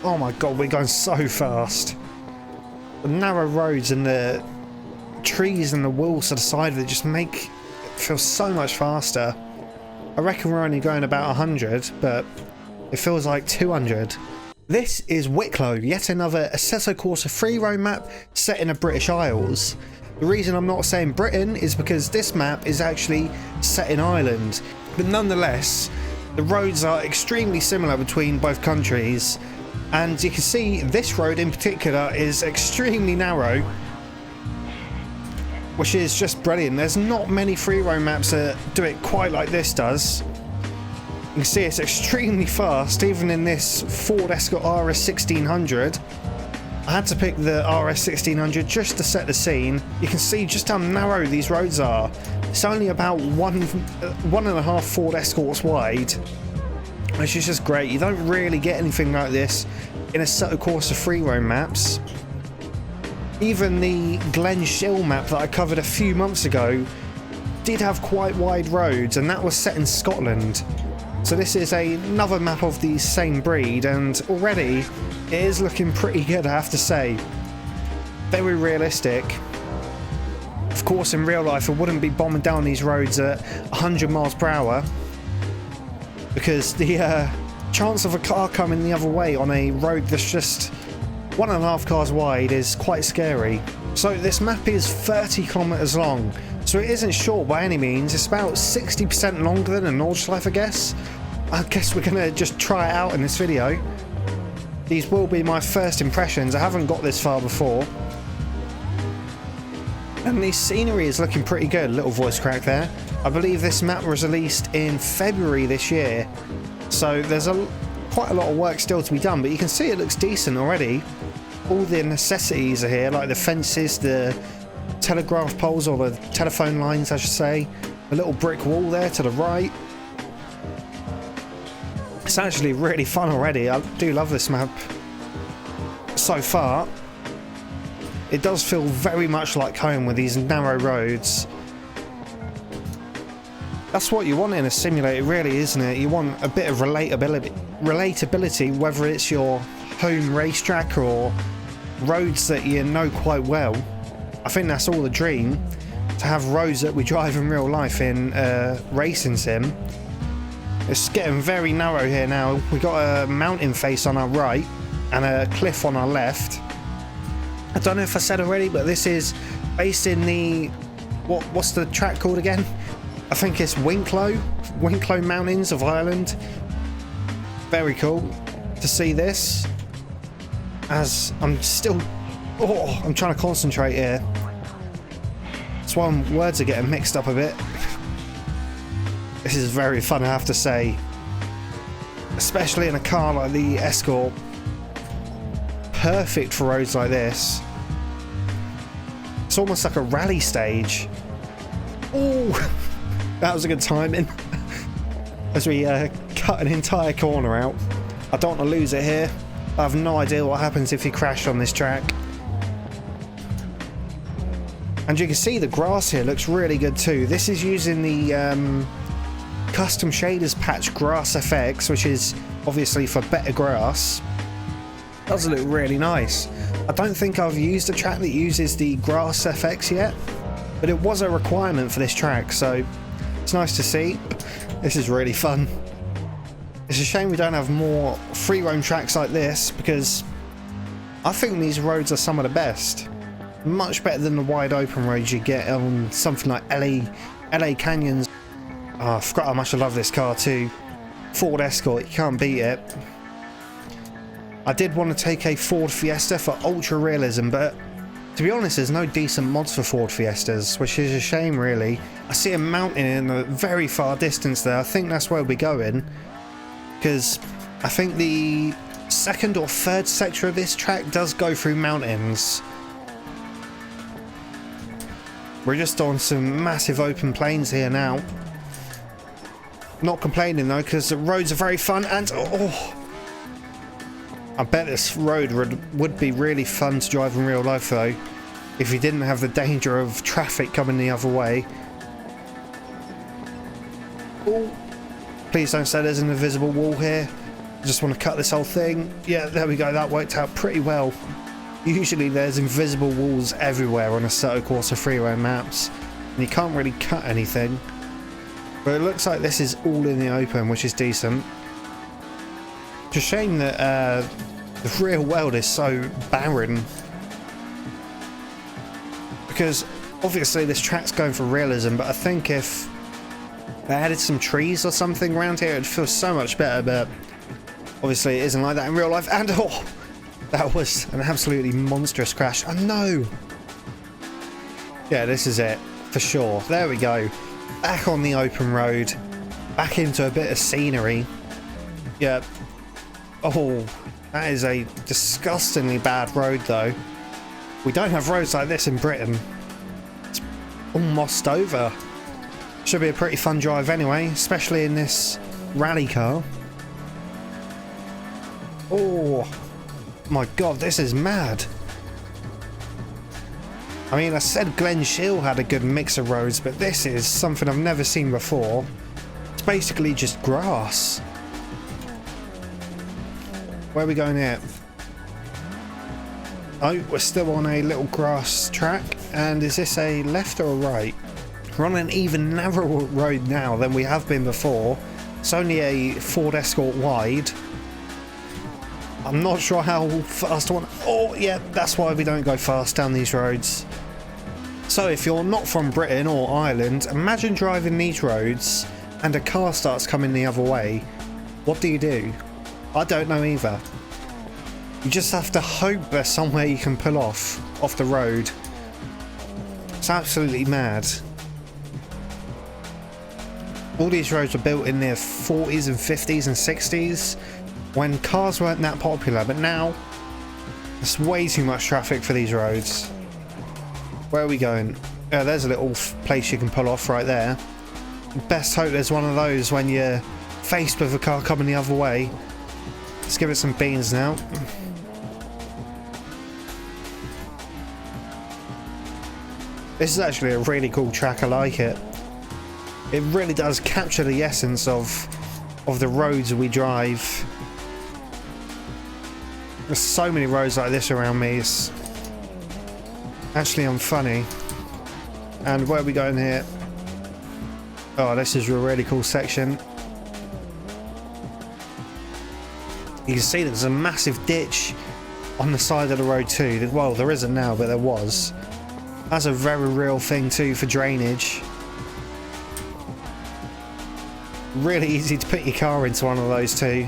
Oh my god, we're going so fast. The narrow roads and the trees and the walls to the side of it just make it feel so much faster. I reckon we're only going about 100, but it feels like 200. This is Wicklow, yet another Assetto Corsa free roam map set in the British Isles. The reason I'm not saying Britain is because this map is actually set in Ireland, but nonetheless, the roads are extremely similar between both countries, and you can see this road in particular is extremely narrow, which is just brilliant. There's not many free roam maps that do it quite like this does. You can see it's extremely fast, even in this Ford Escort RS 1600. I had to pick the RS 1600 just to set the scene. You can see just how narrow these roads are. It's only about one and a half Ford Escorts wide, which is just great. You don't really get anything like this in Assetto Corsa free roam maps. Even the Glen Shill map that I covered a few months ago did have quite wide roads, and that was set in Scotland. So this is another map of the same breed, and already it is looking pretty good, I have to say. Very realistic. Of course, in real life I wouldn't be bombing down these roads at 100 miles per hour, because the chance of a car coming the other way on a road that's just 1.5 cars wide is quite scary. So this map is 30 kilometers long, so it isn't short by any means. It's about 60% longer than a Nordschleife, I guess. I guess we're gonna just try it out in this video. These will be my first impressions. I haven't got this far before. And the scenery is looking pretty good. Little voice crack there. I believe this map was released in February this year, so there's quite a lot of work still to be done, but you can see it looks decent already. All the necessities are here, like the fences, the telegraph poles, or the telephone lines I should say. A little brick wall there to the right. It's actually really fun already. I do love this map so far. It does feel very much like home with these narrow roads. That's what you want in a simulator, really, isn't it? You want a bit of relatability, whether it's your home racetrack or roads that you know quite well. I think that's all the dream, to have roads that we drive in real life in racing sim. It's getting very narrow here now. We've got a mountain face on our right and a cliff on our left. I don't know if I said already, but this is based in the... What's the track called again? I think it's Wicklow Mountains of Ireland. Very cool to see this. As I'm still... Oh, I'm trying to concentrate here. That's why words are getting mixed up a bit. This is very fun, I have to say. Especially in a car like the Escort. Perfect for roads like this. It's almost like a rally stage. Oh, that was a good timing. As we cut an entire corner out. I don't want to lose it here. I have no idea what happens if you crash on this track. And you can see the grass here looks really good too. This is using the custom shaders patch Grass FX, which is obviously for better grass. Does look really nice. I don't think I've used a track that uses the Grass FX yet, but it was a requirement for this track, so it's nice to see. This is really fun. It's a shame we don't have more free roam tracks like this, because I think these roads are some of the best. Much better than the wide open roads you get on something like LA Canyons. Oh, I forgot how much I love this car too. Ford Escort, you can't beat it. I did want to take a Ford Fiesta for ultra realism, but to be honest, there's no decent mods for Ford Fiestas, which is a shame really. I see a mountain in the very far distance there. I think that's where we're going, because I think the second or third sector of this track does go through mountains. We're just on some massive open plains here now. Not complaining though, because the roads are very fun, and oh, I bet this road would be really fun to drive in real life though, if you didn't have the danger of traffic coming the other way. Oh, please don't say there's an invisible wall here. Just want to cut this whole thing. Yeah, there we go. That worked out pretty well. Usually there's invisible walls everywhere on Assetto Corsa freeroam maps, and you can't really cut anything. But it looks like this is all in the open, which is decent. It's a shame that the real world is so barren. Because obviously this track's going for realism, but I think if they added some trees or something around here, it'd feel so much better, but obviously it isn't like that in real life. And oh, that was an absolutely monstrous crash. Oh no! Yeah, this is it, for sure. There we go. Back on the open road. Back into a bit of scenery. Yeah. Oh, that is a disgustingly bad road though. We don't have roads like this in Britain. It's almost over. Should be a pretty fun drive anyway, especially in this rally car. Oh my god, this is mad. I mean, I said Glen Shiel had a good mix of roads, but this is something I've never seen before. It's basically just grass. Where are we going here? Oh, we're still on a little grass track. And is this a left or a right? We're on an even narrower road now than we have been before. It's only a Ford Escort wide. I'm not sure how fast I want. Oh, yeah, that's why we don't go fast down these roads. So if you're not from Britain or Ireland, imagine driving these roads and a car starts coming the other way. What do? I don't know either. You just have to hope there's somewhere you can pull off the road. It's absolutely mad. All these roads were built in the 40s and 50s and 60s when cars weren't that popular, but now there's way too much traffic for these roads. Where are we going? There's a little place you can pull off right there. Best hope there's one of those when you're faced with a car coming the other way. Let's give it some beans now. This is actually a really cool track, I like it. It really does capture the essence of the roads we drive. There's so many roads like this around me, it's actually unfunny. And where are we going here? Oh, this is a really cool section. You can see there's a massive ditch on the side of the road too. Well, there isn't now, but there was. That's a very real thing too for drainage. Really easy to put your car into one of those too.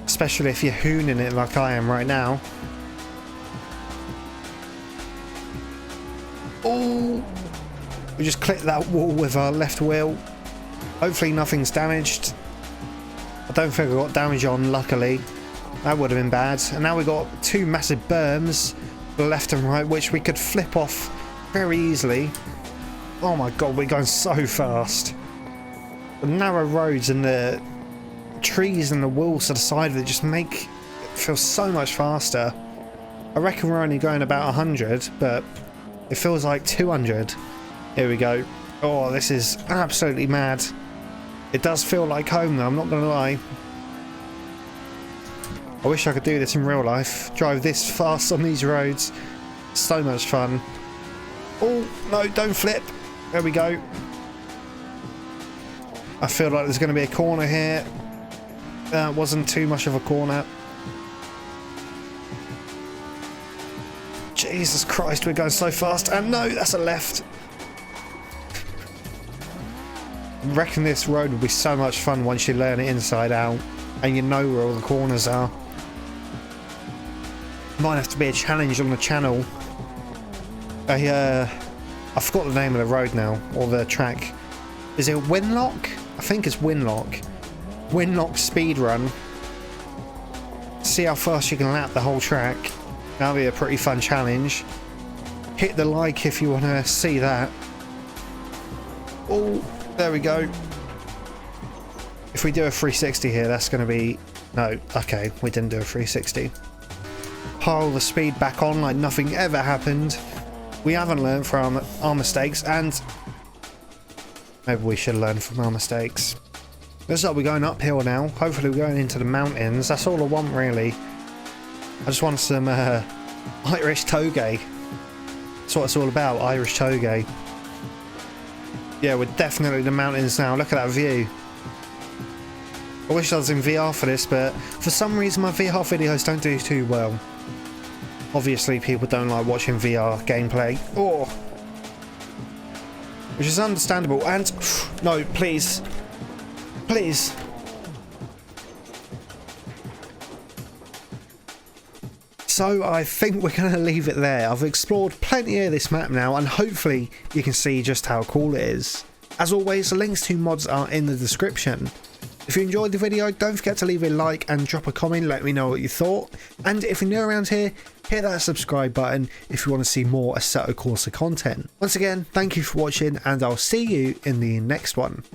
Especially if you're hooning it like I am right now. Oh! We just clipped that wall with our left wheel. Hopefully nothing's damaged. I don't think I got damage on, luckily. That would have been bad. And now we've got two massive berms, left and right, which we could flip off very easily. Oh my god, we're going so fast. The narrow roads and the trees and the walls to the side of it just make it feel so much faster. I reckon we're only going about 100, but it feels like 200. Here we go. Oh, this is absolutely mad. It does feel like home though, I'm not gonna lie. I wish I could do this in real life. Drive this fast on these roads. So much fun. Oh, no, don't flip. There we go. I feel like there's going to be a corner here. Wasn't too much of a corner. Jesus Christ, we're going so fast. And no, that's a left. I reckon this road will be so much fun once you learn it inside out and you know where all the corners are. Might have to be a challenge on the channel. I forgot the name of the road now, or the track. Is it Winlock? I think it's Winlock. Winlock speedrun. See how fast you can lap the whole track. That'll be a pretty fun challenge. Hit the like if you want to see that. Oh, there we go. If we do a 360 here, that's going to be... No, okay, we didn't do a 360. Pile the speed back on like nothing ever happened. We haven't learned from our mistakes, and maybe we should learn from our mistakes. Looks like we're going uphill now. Hopefully we're going into the mountains. That's all I want really. I just want some Irish toge. That's what it's all about, Irish toge. Yeah, we're definitely in the mountains now. Look at that view. I wish I was in VR for this, but for some reason my VR videos don't do too well. Obviously people don't like watching VR gameplay. Oh! Which is understandable. And no, please. Please. So I think we're going to leave it there. I've explored plenty of this map now, and hopefully you can see just how cool it is. As always, the links to mods are in the description. If you enjoyed the video, don't forget to leave a like and drop a comment, let me know what you thought. And if you're new around here, hit that subscribe button if you want to see more Assetto Corsa content. Once again, thank you for watching, and I'll see you in the next one.